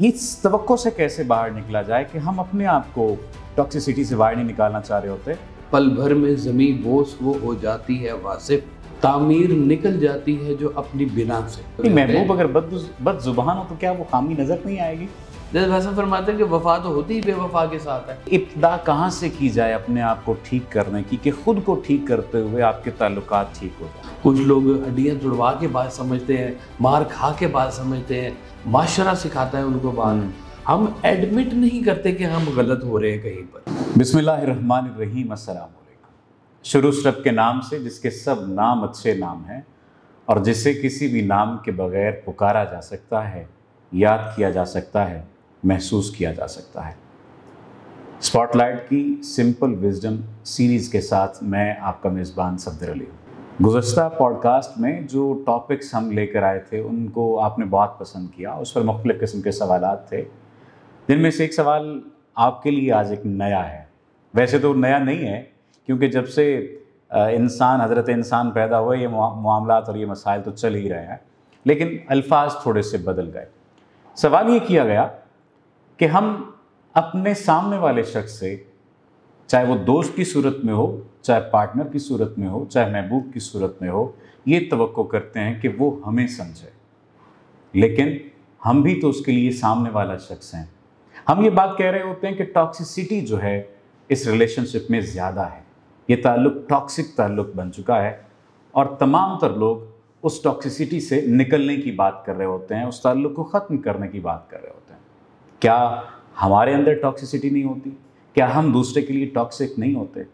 इस तवक्को से कैसे बाहर निकला जाए कि हम अपने आप को टॉक्सिसिटी से बाहर नहीं निकालना चाह रहे होते। पल भर में ज़मीं बोस वो हो जाती है वासिफ, तामीर निकल जाती है जो अपनी बिना से। महबूब अगर बदजुबान हो तो क्या वो खामी नजर नहीं आएगी? जैसे वैसा फरमाते हैं कि वफा तो होती ही बेवफा के साथ है। इब्तिदा कहाँ से की जाए अपने आप को ठीक करने की कि खुद को ठीक करते हुए आपके ताल्लुकात ठीक हो जाए? कुछ लोग हड्डियाँ तुड़वा के बात समझते हैं, मार खा के बात समझते हैं, माशरा सिखाता है उनको बात। हम एडमिट नहीं करते कि हम गलत हो रहे हैं कहीं पर। बिस्मिल्लाहिर्रहमानिर्रहीम, अस्सलाम वालेकुम। शुरू उस रब के नाम से जिसके सब नाम अच्छे नाम हैं और जिसे किसी भी नाम के बगैर पुकारा जा सकता है, याद किया जा सकता है, महसूस किया जा सकता है। स्पॉटलाइट की सिंपल विजडम सीरीज़ के साथ मैं आपका मेज़बान सफदर अली हूँ। गुज़श्ता पॉडकास्ट में जो टॉपिक्स हम लेकर आए थे उनको आपने बहुत पसंद किया। उस पर मुख्तलिफ़ किस्म के सवालात थे, जिनमें से एक सवाल आपके लिए आज एक नया है। वैसे तो नया नहीं है, क्योंकि जब से हज़रत इंसान पैदा हुए ये मामलात और ये मसाइल तो चल ही रहे हैं, लेकिन अल्फाज थोड़े से बदल गए। सवाल ये किया गया कि हम अपने सामने वाले शख्स से, चाहे वो दोस्त की सूरत में हो, चाहे पार्टनर की सूरत में हो, चाहे महबूब की सूरत में हो, ये तवक्को करते हैं कि वो हमें समझे, लेकिन हम भी तो उसके लिए सामने वाला शख्स हैं। हम ये बात कह रहे होते हैं कि टॉक्सिसिटी जो है इस रिलेशनशिप में ज़्यादा है, ये ताल्लुक़ टॉक्सिक ताल्लुक़ बन चुका है और तमाम तर लोग उस टॉक्सिसिटी से निकलने की बात कर रहे होते हैं, उस ताल्लुक़ को ख़त्म करने की बात कर रहे होते हैं। क्या हमारे अंदर टॉक्सिसिटी नहीं होती? क्या हम दूसरे के लिए टॉक्सिक नहीं होते?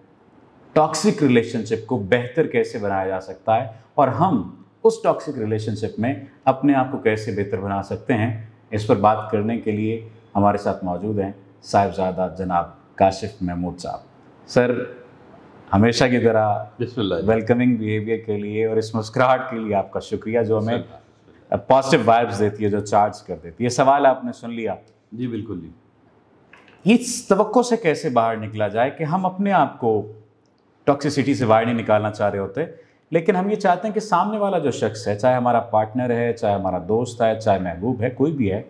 टॉक्सिक रिलेशनशिप को बेहतर कैसे बनाया जा सकता है और हम उस टॉक्सिक रिलेशनशिप में अपने आप को कैसे बेहतर बना सकते हैं, इस पर बात करने के लिए हमारे साथ मौजूद हैं साहिबजादा जनाब काशिफ महमूद साहब। सर, हमेशा की तरह वेलकमिंग बिहेवियर के लिए और इस मुस्कुराहट के लिए आपका शुक्रिया, जो हमें पॉजिटिव वाइब्स देती है, जो चार्ज कर देती है। ये सवाल आपने सुन लिया? जी बिल्कुल जी। इस तवक्को से कैसे बाहर निकला जाए कि हम अपने आप को टॉक्सिसिटी से बाहर नहीं निकालना चाह रहे होते, लेकिन हम ये चाहते हैं कि सामने वाला जो शख्स है, चाहे हमारा पार्टनर है, चाहे हमारा दोस्त है, चाहे महबूब है, कोई भी है,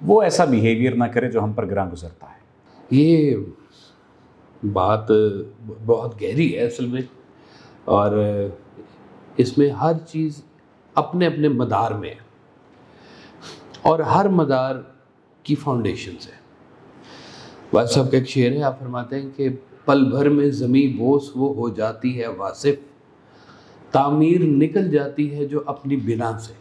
वो ऐसा बिहेवियर ना करे जो हम पर गिरा गुजरता है। ये बात बहुत गहरी है असल में, और इसमें हर चीज़ अपने अपने मदार में है और हर मदार की फाउंडेशन है। वासिफ साहब का एक शेर है, आप फरमाते हैं कि पल भर में ज़मीं बोस वो हो जाती है वासिफ, तामीर निकल जाती है जो अपनी बिना से।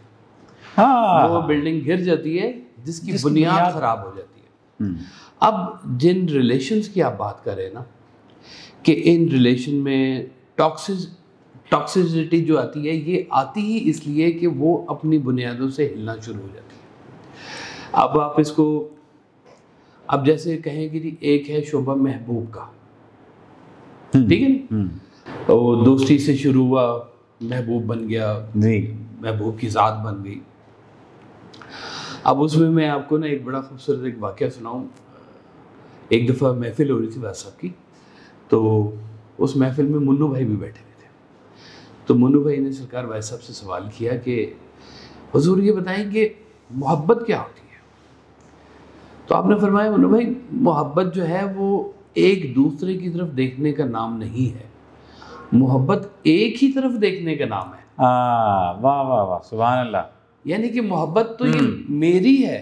हाँ, वो बिल्डिंग गिर जाती है जिसकी बुनियाद ख़राब हो जाती है। अब जिन रिलेशंस की आप बात कर रहे हैं ना, कि इन रिलेशन में टॉक्सिसिटी जो आती है, ये आती ही इसलिए कि वो अपनी बुनियादों से हिलना शुरू हो जाती है। अब आप इसको, अब जैसे कहें कि जी एक है शोभा महबूब का, ठीक है ना, तो दोस्ती से शुरू हुआ, महबूब बन गया जी, महबूब की ज़ात बन गई। अब उसमें मैं आपको ना एक बड़ा खूबसूरत एक वाक़या सुनाऊं। एक दफ़ा महफ़िल हो रही थी वासिफ साहब की, तो उस महफ़िल में मुन्नू भाई भी बैठे हुए थे। तो मुन्नू भाई ने सरकार वासिफ साहब से सवाल किया कि हुजूर ये बताएं कि मोहब्बत क्या होती है? तो आपने फरमाया, मुन्नू भाई, मोहब्बत जो है वो एक दूसरे की तरफ देखने का नाम नहीं है, मोहब्बत एक ही तरफ देखने का नाम है। वाह वाह वाह, सुभान अल्लाह। यानी कि मोहब्बत तो ये मेरी है,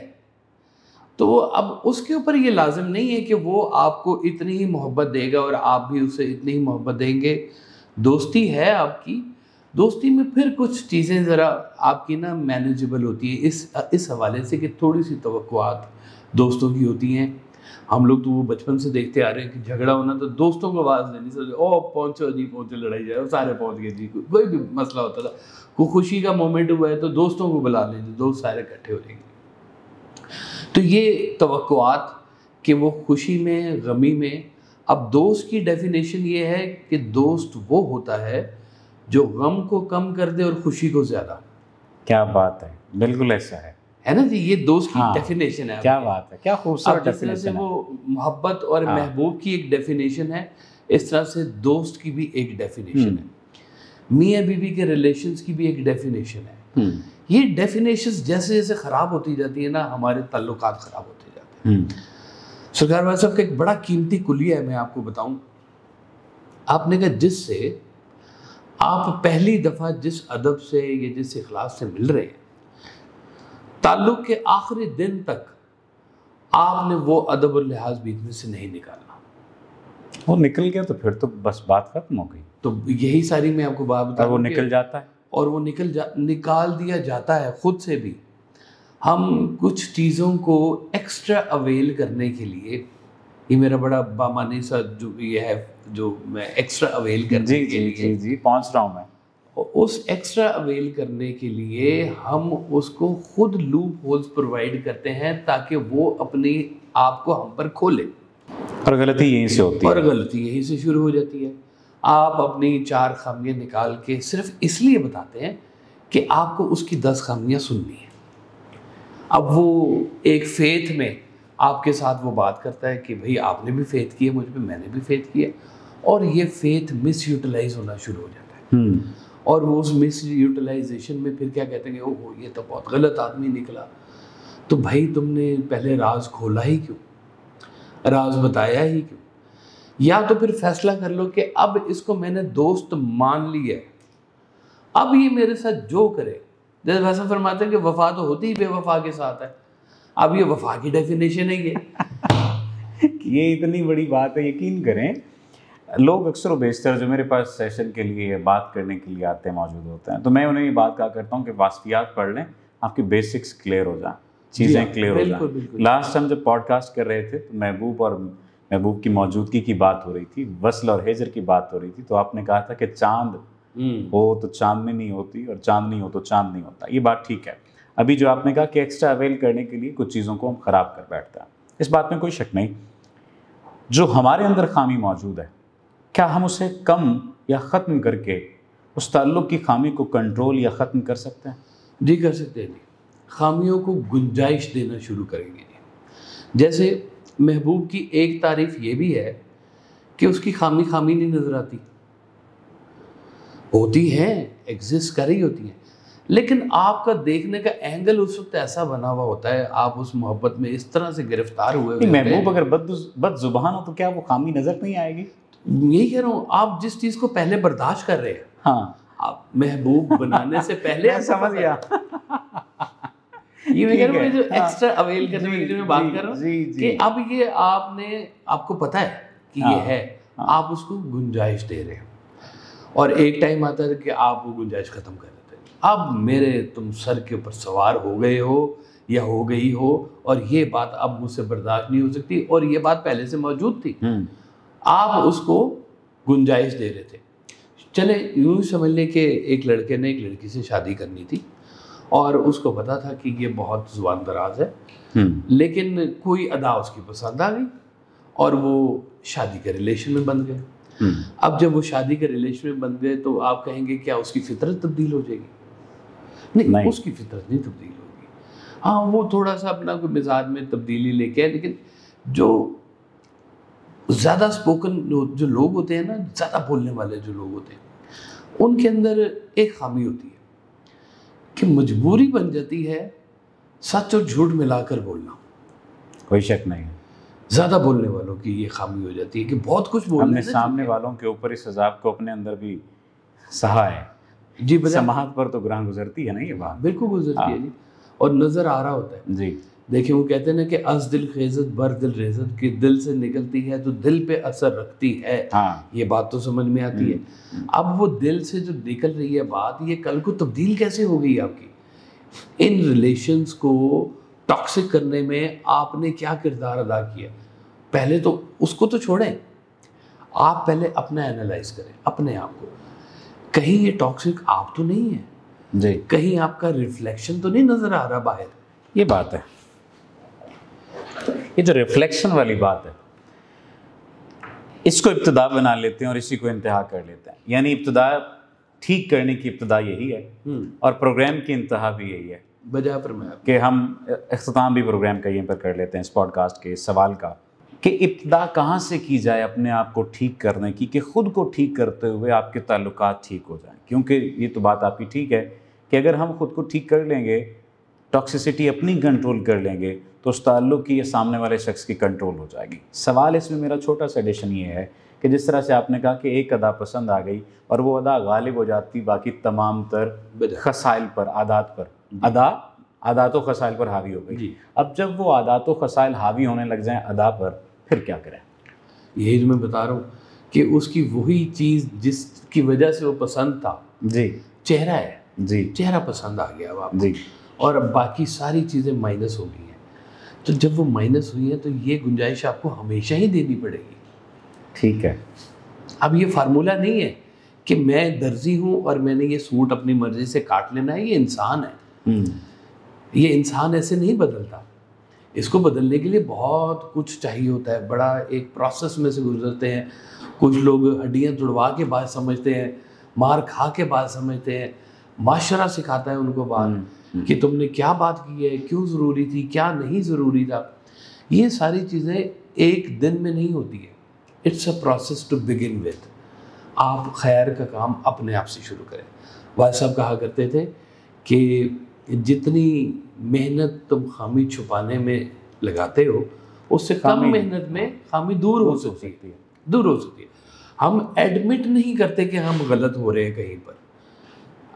तो अब उसके ऊपर ये लाजिम नहीं है कि वो आपको इतनी ही मोहब्बत देगा और आप भी उसे इतनी ही मोहब्बत देंगे। दोस्ती है आपकी, दोस्ती में फिर कुछ चीज़ें ज़रा आपकी ना मैनेजेबल होती है इस हवाले से कि थोड़ी सी तवक्कुआत दोस्तों की होती हैं। हम लोग तो वो बचपन से देखते आ रहे हैं कि झगड़ा होना तो दोस्तों को आवाज़ देनी चाहिए, ओ पहुँचो जी, पहुँचो, लड़ाई जाए, सारे पहुँच गए जी। कोई भी मसला होता था, कोई खुशी का मोमेंट हुआ है तो दोस्तों को बुला लीजिए, दोस्त सारे इकट्ठे हो जाएंगे। तो ये तवक्कुआत कि वो खुशी में, गमी में। अब दोस्त की डेफिनेशन ये है कि दोस्त वो होता है जो गम को कम कर दे और खुशी को ज़्यादा। क्या बात है, बिल्कुल ऐसा है ना जी, ये दोस्त की डेफिनेशन है। क्या बात है, क्या खूबसूरत डेफिनेशन है। वो मोहब्बत और महबूब की एक डेफिनेशन है, इस तरह से दोस्त की भी एक डेफिनेशन है, मियाँ बीवी के रिलेशंस की भी एक डेफिनेशन है ये डेफिनेशंस जैसे जैसे ख़राब होती जाती है ना, हमारे ताल्लुकात ख़राब होते जाते हैं। सरकार वाला साहब का एक बड़ा कीमती कुलिया है, मैं आपको बताऊं। आपने कहा जिससे आप पहली दफ़ा जिस अदब से या जिस इखलास से मिल रहे हैं, ताल्लुक़ के आखिरी दिन तक आपने वो अदब और लिहाज बीच में से नहीं निकालना। वो निकल गया तो फिर तो बस बात खत्म हो गई। तो यही सारी मैं आपको बात बता, वो निकल जाता है और वो निकाल दिया जाता है खुद से भी। हम कुछ चीज़ों को एक्स्ट्रा अवेल करने के लिए, ये मेरा बड़ा बामानी सा जो ये है, जो मैं एक्स्ट्रा अवेल करने के लिए जी पहुंच रहा हूँ मैं, उस एक्स्ट्रा अवेल करने के लिए हम उसको खुद लूप होल्स प्रोवाइड करते हैं ताकि वो अपने आप को हम पर खोले। और गलती यहीं से होती है। और गलती यहीं से शुरू हो जाती है। आप अपनी 4 खामियां निकाल के सिर्फ इसलिए बताते हैं कि आपको उसकी 10 खामियां सुननी है। अब वो एक फेथ में आपके साथ वो बात करता है कि भाई आपने भी फेथ किया मुझ पे, मैंने भी फेथ किया, और ये फेथ मिस यूटिलाइज होना शुरू हो जाता है। और वो उस मिस यूटिलाइजेशन में फिर क्या कहते हैं कि ओहो ये तो बहुत गलत आदमी निकला। तो भाई तुमने पहले राज खोला ही क्यों, राज बताया ही क्यों? या तो फिर फैसला कर लो कि अब इसको मैंने दोस्त मान लिया है, अब ये मेरे साथ जो करे, जैसे वैसा फरमाते हैं कि वफा तो होती ही बेवफा के साथ है। अब ये वफा की डेफिनेशन है ये इतनी बड़ी बात है। यकीन करें, लोग अक्सर व बेशतर जो मेरे पास सेशन के लिए बात करने के लिए आते हैं, मौजूद होते हैं, तो मैं उन्हें ये बात कहा करता हूँ कि वास्फियात पढ़ लें, आपके बेसिक्स क्लियर हो जाएं, चीज़ें क्लियर हो जाएं। लास्ट हम जब पॉडकास्ट कर रहे थे तो महबूब की मौजूदगी की बात हो रही थी, वस्ल और हेजर की बात हो रही थी, तो आपने कहा था कि चांद हो तो चांदनी नहीं होती और चांदनी हो तो चांद नहीं होता। ये बात ठीक है। अभी जो आपने कहा कि एक्स्ट्रा अवेल करने के लिए कुछ चीज़ों को हम ख़राब कर बैठते हैं, इस बात में कोई शक नहीं। जो हमारे अंदर खामी मौजूद है, क्या हम उसे कम या ख़त्म करके उस ताल्लुक़ की खामी को कंट्रोल या ख़त्म कर सकते हैं? जी कर सकते हैं। खामियों को गुंजाइश देना शुरू करेंगे। जैसे महबूब की एक तारीफ़ ये भी है कि उसकी खामी नहीं नज़र आती, होती हैं, एग्जिस्ट कर रही होती हैं, लेकिन आपका देखने का एंगल उस वक्त ऐसा बना हुआ होता है, आप उस मोहब्बत में इस तरह से गिरफ्तार हुए। महबूब अगर बदजुबान हो तो क्या वो खामी नज़र नहीं आएगी? यही कह रहा हूँ, आप जिस चीज़ को पहले बर्दाश्त कर रहे हैं, हाँ, आप महबूब बनाने से पहले समझ गया। ये मैं कह रहा हूँ, जो एक्स्ट्रा अवेल करने की मैं बात कर रहा हूँ कि अब ये आपको पता है कि ये है, आप उसको गुंजाइश दे रहे हैं, और एक टाइम आता है कि आप वो गुंजाइश ख़त्म कर देते हैं। अब तुम सर के ऊपर सवार हो गए हो या हो गई हो, और ये बात अब मुझसे बर्दाश्त नहीं हो सकती, और ये बात पहले से मौजूद थी, आप उसको गुंजाइश दे रहे थे। चले यूँ समझ लें कि एक लड़के ने एक लड़की से शादी करनी थी, और उसको पता था कि ये बहुत ज़ुबान दराज है, लेकिन कोई अदा उसकी पसंद आ गई और वो शादी के रिलेशन में बंध गए। अब जब वो शादी के रिलेशन में बंध गए तो आप कहेंगे क्या उसकी फितरत तब्दील हो जाएगी? नहीं, उसकी फितरत नहीं तब्दील होगी। हाँ, वो थोड़ा सा अपना कोई मिजाज में तब्दीली लेके आए, लेकिन जो ज़्यादा स्पोकन जो लोग होते हैं ना, ज़्यादा बोलने वाले जो लोग होते हैं, उनके अंदर एक खामी होती है कि मजबूरी बन जाती है सच और झूठ मिलाकर बोलना। कोई शक नहीं है, ज़्यादा बोलने वालों की ये खामी हो जाती है कि बहुत कुछ बोलने हमने सामने वालों के ऊपर इस अजाब को अपने अंदर भी सहा है। जी, समाहत पर तो ग्रां गुजरती है ना ये बात? बिल्कुल गुजरती है जी, और नज़र आ रहा होता है जी। देखिए, वो कहते हैं ना कि अस दिल खेजत बर दिल रेजत, कि दिल से निकलती है तो दिल पे असर रखती है। हाँ, ये बात तो समझ में आती है। अब वो दिल से जो निकल रही है बात, ये कल को तब्दील कैसे हो गई आपकी? इन रिलेशंस को टॉक्सिक करने में आपने क्या किरदार अदा किया? पहले तो उसको तो छोड़ें, आप पहले अपना एनालाइज करें अपने आप को। कहीं ये टॉक्सिक आप तो नहीं है जी, कहीं आपका रिफ्लेक्शन तो नहीं नजर आ रहा बाहर? ये बात है। ये जो रिफ्लेक्शन वाली बात है, इसको इब्तिदा बना लेते हैं और इसी को इंतहा कर लेते हैं। यानी इब्तिदा ठीक करने की इब्तिदा यही है और प्रोग्राम की इंतहा भी यही है। बजा पर मैं कि हम इख्तिताम भी प्रोग्राम का यहीं पर कर लेते हैं, इस पॉडकास्ट के इस सवाल का, कि इब्तिदा कहाँ से की जाए अपने आप को ठीक करने की, कि ख़ुद को ठीक करते हुए आपके ताल्लुकात ठीक हो जाएं। क्योंकि ये तो बात आपकी ठीक है कि अगर हम खुद को ठीक कर लेंगे, टॉक्सिसिटी अपनी कंट्रोल कर लेंगे, तो उस ताल्लुक़ की या सामने वाले शख्स की कंट्रोल हो जाएगी। सवाल इसमें मेरा छोटा सा एडिशन ये है कि जिस तरह से आपने कहा कि एक अदा पसंद आ गई और वो अदा गालिब हो जाती बाकी तमाम तर खसाइल पर, आदात पर, आदात व खसाइल पर हावी हो गई। अब जब वो आदात व खसाइल हावी होने लग जाएं अदा पर, फिर क्या करें? यही जो मैं बता रहा हूँ कि उसकी वही चीज़ जिसकी वजह से वो पसंद था जी, चेहरा है जी, चेहरा पसंद आ गया अब आपको जी, और अब बाकी सारी चीज़ें माइनस हो गई हैं। तो जब वो माइनस हुई हैं तो ये गुंजाइश आपको हमेशा ही देनी पड़ेगी। ठीक है। अब ये फार्मूला नहीं है कि मैं दर्जी हूँ और मैंने ये सूट अपनी मर्जी से काट लेना है। ये इंसान है, ये इंसान ऐसे नहीं बदलता। इसको बदलने के लिए बहुत कुछ चाहिए होता है, बड़ा एक प्रोसेस में से गुजरते हैं। कुछ लोग हड्डियाँ तुड़वा के बात समझते हैं, मार खा के बात समझते हैं, माशरा सिखाता है उनको बात कि तुमने क्या बात की है, क्यों ज़रूरी थी, क्या नहीं ज़रूरी था। ये सारी चीज़ें एक दिन में नहीं होती है। It's a process to begin with. आप खैर का काम अपने आप से शुरू करें। वाह साहब कहा करते थे कि जितनी मेहनत तुम खामी छुपाने में लगाते हो, उससे कम मेहनत में खामी दूर हो सकती है, दूर हो सकती है। हम एडमिट नहीं करते कि हम गलत हो रहे हैं कहीं पर।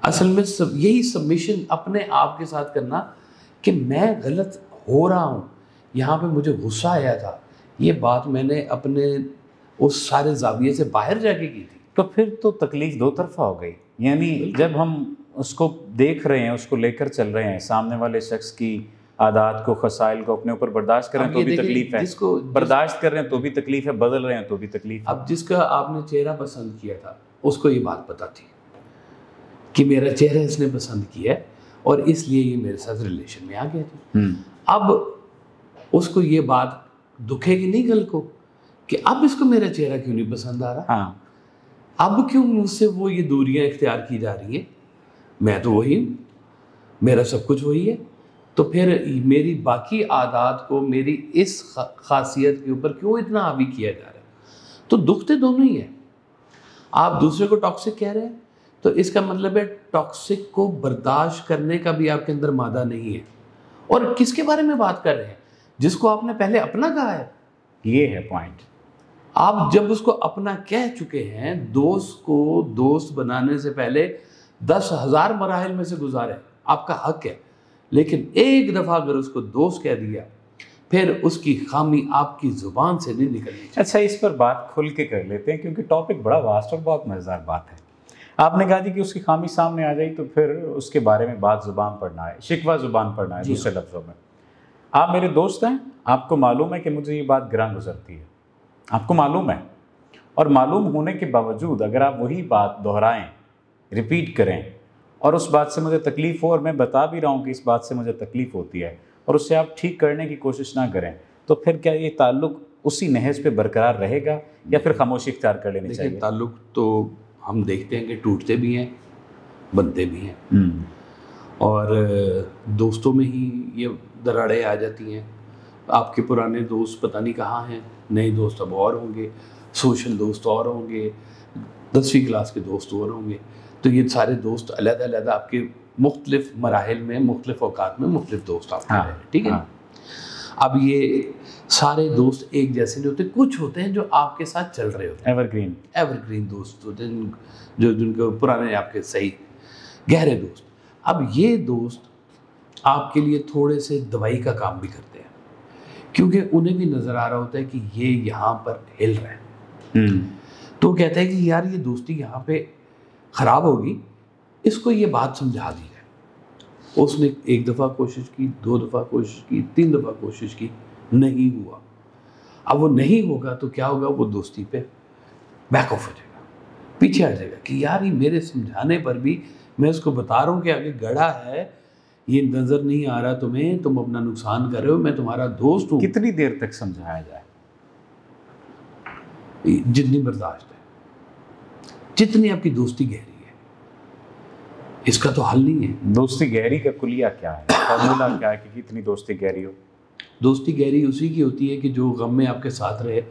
असल में यही सबमिशन अपने आप के साथ करना कि मैं गलत हो रहा हूँ, यहाँ पे मुझे गुस्सा आया था, ये बात मैंने अपने उस सारे जाविये से बाहर जाके की थी। तो फिर तो तकलीफ दो तरफा हो गई। यानी जब हम उसको देख रहे हैं, उसको लेकर चल रहे हैं, सामने वाले शख्स की आदात को, खसाइल को अपने ऊपर बर्दाश्त कर रहे हैं तो भी तकलीफ है, बर्दाश्त कर रहे हैं तो भी तकलीफ है, बदल रहे हैं तो भी तकलीफ है। अब जिसका आपने चेहरा पसंद किया था उसको ये बात पता थी कि मेरा चेहरा इसने पसंद किया है और इसलिए ये मेरे साथ रिलेशन में आ गया था। अब उसको ये बात दुखेगी नहीं कल को कि अब इसको मेरा चेहरा क्यों नहीं पसंद आ रहा। हाँ, अब क्यों मुझसे वो ये दूरियां इख्तियार की जा रही हैं। मैं तो वही हूँ, मेरा सब कुछ वही है, तो फिर मेरी बाकी आदात को मेरी इस खासियत के ऊपर क्यों इतना हावी किया जा रहा है। तो दुखते दोनों ही हैं। आप दूसरे को टॉक्सिक कह रहे हैं तो इसका मतलब है टॉक्सिक को बर्दाश्त करने का भी आपके अंदर मादा नहीं है। और किसके बारे में बात कर रहे हैं? जिसको आपने पहले अपना कहा है। ये है पॉइंट। आप जब उसको अपना कह चुके हैं, दोस्त को दोस्त बनाने से पहले 10,000 मराहिल में से गुजारे, आपका हक है। लेकिन एक दफ़ा अगर उसको दोस्त कह दिया, फिर उसकी खामी आपकी ज़ुबान से नहीं निकलनी चाहिए। अच्छा, इस पर बात खुल के कर लेते हैं क्योंकि टॉपिक बड़ा वास्ट और बहुत मज़ेदार बात है। आपने कहा थी कि उसकी खामी सामने आ जाए तो फिर उसके बारे में बात ज़ुबान पढ़ना है, शिकवा ज़ुबान पढ़ना है। दूसरे लफ्ज़ों में, आप मेरे दोस्त हैं, आपको मालूम है कि मुझे ये बात गिरां गुजरती है, आपको मालूम है, और मालूम होने के बावजूद अगर आप वही बात दोहराएं, रिपीट करें और उस बात से मुझे तकलीफ़ हो और मैं बता भी रहा हूँ कि इस बात से मुझे तकलीफ़ होती है और उससे आप ठीक करने की कोशिश ना करें, तो फिर क्या ये ताल्लुक़ उसी नहज पे बरकरार रहेगा या फिर खामोशी इख्तियार कर लेनी चाहिए? ताल्लुक़ तो हम देखते हैं कि टूटते भी हैं, बनते भी हैं, और दोस्तों में ही ये दरारें आ जाती हैं। आपके पुराने दोस्त पता नहीं कहाँ हैं, नए दोस्त अब और होंगे, सोशल दोस्त और होंगे, 10वीं क्लास के दोस्त और होंगे। तो ये सारे दोस्त अलग-अलग आपके मुख्तलिफ मराहिल में, मुख्तलिफ औकात में मुख्तलिफ दोस्त आपके हैं, ठीक है। अब ये सारे दोस्त एक जैसे नहीं होते, कुछ होते हैं जो आपके साथ चल रहे होते हैं, एवरग्रीन दोस्त होते हैं, जो जिनको पुराने आपके सही गहरे दोस्त। अब ये दोस्त आपके लिए थोड़े से दवाई का काम भी करते हैं, क्योंकि उन्हें भी नज़र आ रहा होता है कि ये यहाँ पर हिल रहा है। तो कहते हैं कि यार ये दोस्ती यहाँ पे ख़राब होगी, इसको ये बात समझा दी है। उसने एक दफ़ा कोशिश की, 2 दफ़ा कोशिश की, 3 दफ़ा कोशिश की, नहीं हुआ। अब वो नहीं होगा तो क्या होगा, वो दोस्ती पे बैक ऑफ हो जाएगा, पीछे हट जाएगा कि यार ये मेरे समझाने पर भी मैं उसको बता रहा हूँ कि आगे गड़ा है, ये नज़र नहीं आ रहा तुम्हें, तुम अपना नुकसान कर रहे हो, मैं तुम्हारा दोस्त हूँ। कितनी देर तक समझाया जाए? जितनी बर्दाश्त है, जितनी आपकी दोस्ती गहरी है। इसका तो हल नहीं है। दोस्ती गहरी का कुलिया क्या है, फॉर्मूला क्या है कि कितनी दोस्ती गहरी हो? दोस्ती गहरी उसी की होती है कि जो गम में आपके साथ रहे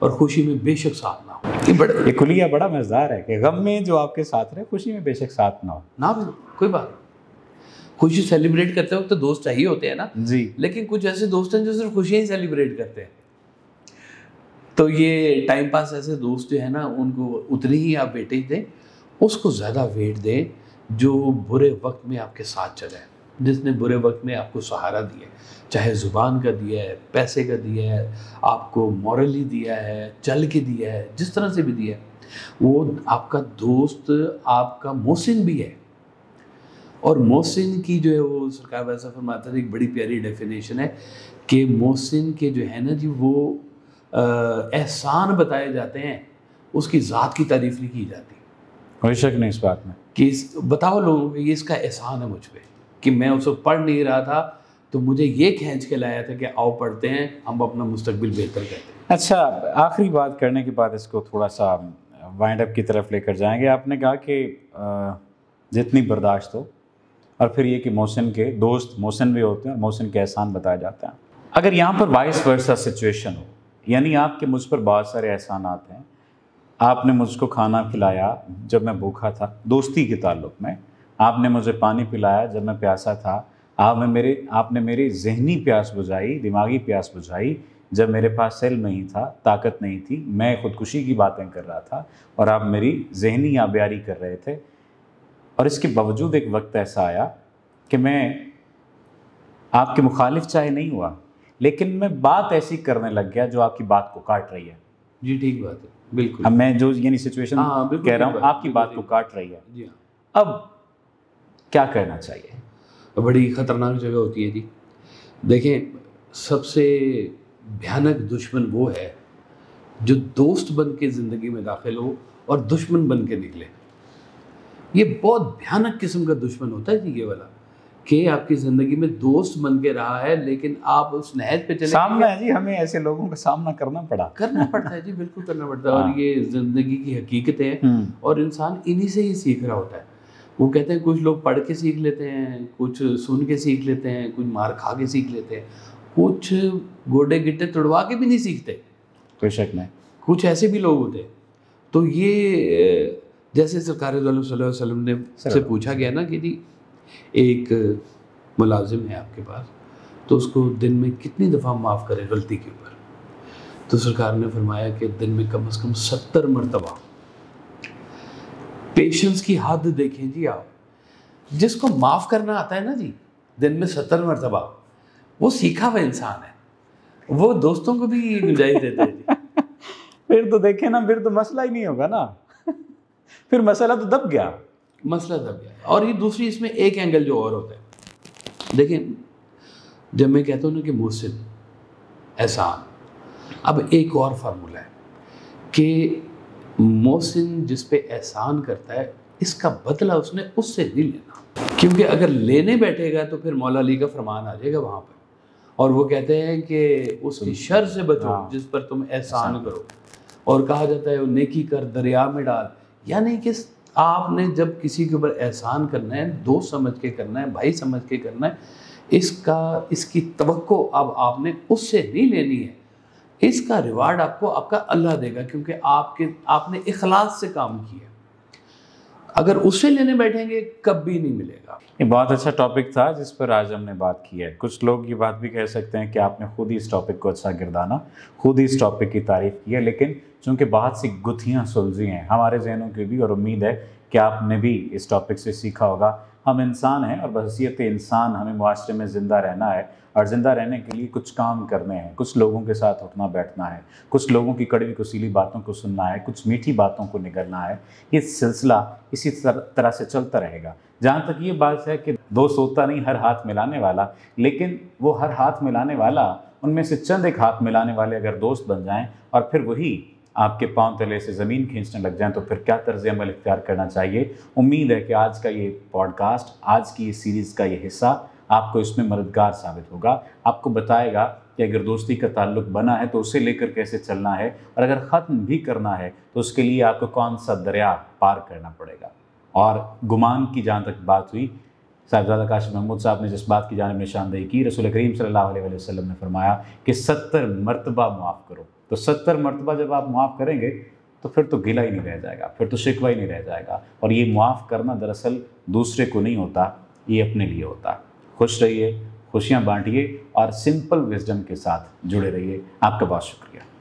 और खुशी में बेशक साथ ना हो। ये कुलिया बड़ा मज़ेदार है कि गम में जो आपके साथ रहे, खुशी में बेशक साथ ना हो। ना भी कोई बात, खुशी सेलिब्रेट करते वक्त तो दोस्त चाहिए होते हैं ना जी। लेकिन कुछ ऐसे दोस्त हैं जो सिर्फ खुशियाँ ही सेलिब्रेट करते हैं। तो ये टाइम पास ऐसे दोस्त जो है ना उनको उतनी ही आप वेटेज दें, उसको ज़्यादा वेट दें जो बुरे वक्त में आपके साथ चले, जिसने बुरे वक्त में आपको सहारा दिया, चाहे ज़ुबान का दिया है, पैसे का दिया है, आपको मॉरली दिया है, चल के दिया है, जिस तरह से भी दिया है, वो आपका दोस्त आपका मोहसिन भी है। और मोहसिन की जो है वो सरकार वैसा फरमाता है, एक बड़ी प्यारी डेफिनेशन है कि मोहसिन के जो है ना जी वो एहसान बताए जाते हैं, उसकी ज़ात की तारीफ़ नहीं की जाती। कोई शक नहीं इस बात में कि बताओ लोगों को ये इसका एहसान है मुझ पे कि मैं उसको पढ़ नहीं रहा था तो मुझे ये खींच के लाया था कि आओ पढ़ते हैं, हम अपना मुस्तकबिल बेहतर करते हैं। अच्छा, आखिरी बात करने के बाद इसको थोड़ा सा वाइंड अप की तरफ लेकर जाएंगे। आपने कहा कि जितनी बर्दाश्त हो, और फिर ये कि मोहसिन के दोस्त मोहसिन भी होते हैं और मोहसिन के एहसान बताया जाता है। अगर यहाँ पर वाइस वर्सा सिचुएशन हो, यानी आपके मुझ पर बहुत सारे एहसानात हैं, आपने मुझको खाना खिलाया जब मैं भूखा था, दोस्ती के ताल्लुक में, आपने मुझे पानी पिलाया जब मैं प्यासा था, आपने मेरी ज़हनी प्यास बुझाई, दिमागी प्यास बुझाई जब मेरे पास सेल नहीं था, ताकत नहीं थी, मैं ख़ुदकुशी की बातें कर रहा था और आप मेरी ज़हनी आबियारी कर रहे थे। और इसके बावजूद एक वक्त ऐसा आया कि मैं आपके मुखालिफ चाहे नहीं हुआ, लेकिन मैं बात ऐसी करने लग गया जो आपकी बात को काट रही है। जी ठीक बात है, बिल्कुल। अब मैं जो यानी सिचुएशन कह रहा हूँ आपकी बात को काट रही है। जी हाँ। अब क्या करना चाहिए? बड़ी ख़तरनाक जगह होती है जी। देखें, सबसे भयानक दुश्मन वो है जो दोस्त बन के ज़िंदगी में दाखिल हो और दुश्मन बन के निकले। ये बहुत भयानक किस्म का दुश्मन होता है जी ये वाला, कि आपकी ज़िंदगी में दोस्त बन के रहा है लेकिन आप उस नहज पे चले सामना है जी, हमें ऐसे लोगों का सामना करना पड़ता है जी, बिल्कुल करना पड़ता है। और ये ज़िंदगी की हकीकत है और इंसान इन्हीं से ही सीख रहा होता है। वो कहते हैं कुछ लोग पढ़ के सीख लेते हैं, कुछ सुन के सीख लेते हैं, कुछ मार खा के सीख लेते हैं, कुछ गोडे गिट्टे तुड़वा के भी नहीं सीखते। कोई शक नहीं, कुछ ऐसे भी लोग होते हैं। तो ये जैसे सरकार सल्लल्लाहु अलैहि वसल्लम ने से पूछा गया ना कि जी एक मुलाजिम है आपके पास, तो उसको दिन में कितनी दफ़ा माफ़ करें गलती के ऊपर? तो सरकार ने फरमाया कि दिन में कम से कम 70 मरतबा। पेशेंस की हद देखें जी आप। जिसको माफ़ करना आता है ना जी दिन में 70 मरतबा, वो सीखा हुआ इंसान है, वो दोस्तों को भी गुंजाइश देता है जी। फिर तो देखें ना, फिर तो मसला ही नहीं होगा ना फिर मसला तो दब गया, मसला दब गया। और ये दूसरी इसमें एक एंगल जो और होता है, देखें जब मैं कहता हूँ ना कि मोहसिन एहसान, अब एक और फार्मूला है कि मोहसिन जिस पे एहसान करता है इसका बदला उसने उससे नहीं लेना, क्योंकि अगर लेने बैठेगा तो फिर मौला अली का फरमान आ जाएगा वहाँ पर, और वो कहते हैं कि उसकी शर से बचो जिस पर तुम एहसान करो। और कहा जाता है वो नेकी कर दरिया में डाल, यानी कि आपने जब किसी के ऊपर एहसान करना है, दोस्त समझ के करना है, भाई समझ के करना है, इसकी तवक्को अब आपने उससे नहीं लेनी है। इसका रिवार्ड आपको आपका अल्लाह देगा, क्योंकि आपने इखलास से काम किया। अगर उससे लेने बैठेंगे कभी नहीं मिलेगा। ये बहुत अच्छा टॉपिक था जिस पर आज हमने बात की है। कुछ लोग ये बात भी कह सकते हैं कि आपने खुद ही इस टॉपिक को अच्छा गिरदाना, खुद ही इस टॉपिक की तारीफ़ की है, लेकिन चूँकि बहुत सी गुत्थियाँ सुलझी हैं हमारे जहनों की भी, और उम्मीद है कि आपने भी इस टॉपिक से सीखा होगा। हम इंसान हैं और बहसीयत इंसान हमें मुआशरे में ज़िंदा रहना है, और ज़िंदा रहने के लिए कुछ काम करने हैं, कुछ लोगों के साथ उठना बैठना है, कुछ लोगों की कड़वी कुसीली बातों को सुनना है, कुछ मीठी बातों को निगलना है। ये सिलसिला इसी तरह से चलता रहेगा। जहाँ तक ये बात है कि दोस्त होता नहीं हर हाथ मिलाने वाला, लेकिन वो हर हाथ मिलाने वाला, उनमें से चंद एक हाथ मिलाने वाले अगर दोस्त बन जाएं और फिर वही आपके पांव तले से ज़मीन खींचने लग जाएं, तो फिर क्या तर्ज़ अमल इख्तियार करना चाहिए। उम्मीद है कि आज का ये पॉडकास्ट, आज की ये सीरीज़ का ये हिस्सा आपको इसमें मददगार साबित होगा। आपको बताएगा कि अगर दोस्ती का ताल्लुक बना है तो उसे लेकर कैसे चलना है, और अगर ख़त्म भी करना है तो उसके लिए आपको कौन सा दरिया पार करना पड़ेगा। और गुमान की जहाँ तक बात हुई, साहिबजादा काशिफ महमूद साहब ने जिस बात की जानिब निशानदेही की, रसूल करीम सल्लल्लाहु अलैहि वसल्लम ने फरमाया कि 70 मरतबा मुआफ़ करो। तो 70 मरतबा जब आप मुआफ़ करेंगे तो फिर तो गिला ही नहीं रह जाएगा, फिर तो शिकवा ही नहीं रह जाएगा। और ये मुआफ़ करना दरअसल दूसरे को नहीं होता, ये अपने लिए होता है। खुश रहिए, खुशियाँ बांटिए और सिंपल विजडम के साथ जुड़े रहिए। आपका बहुत शुक्रिया।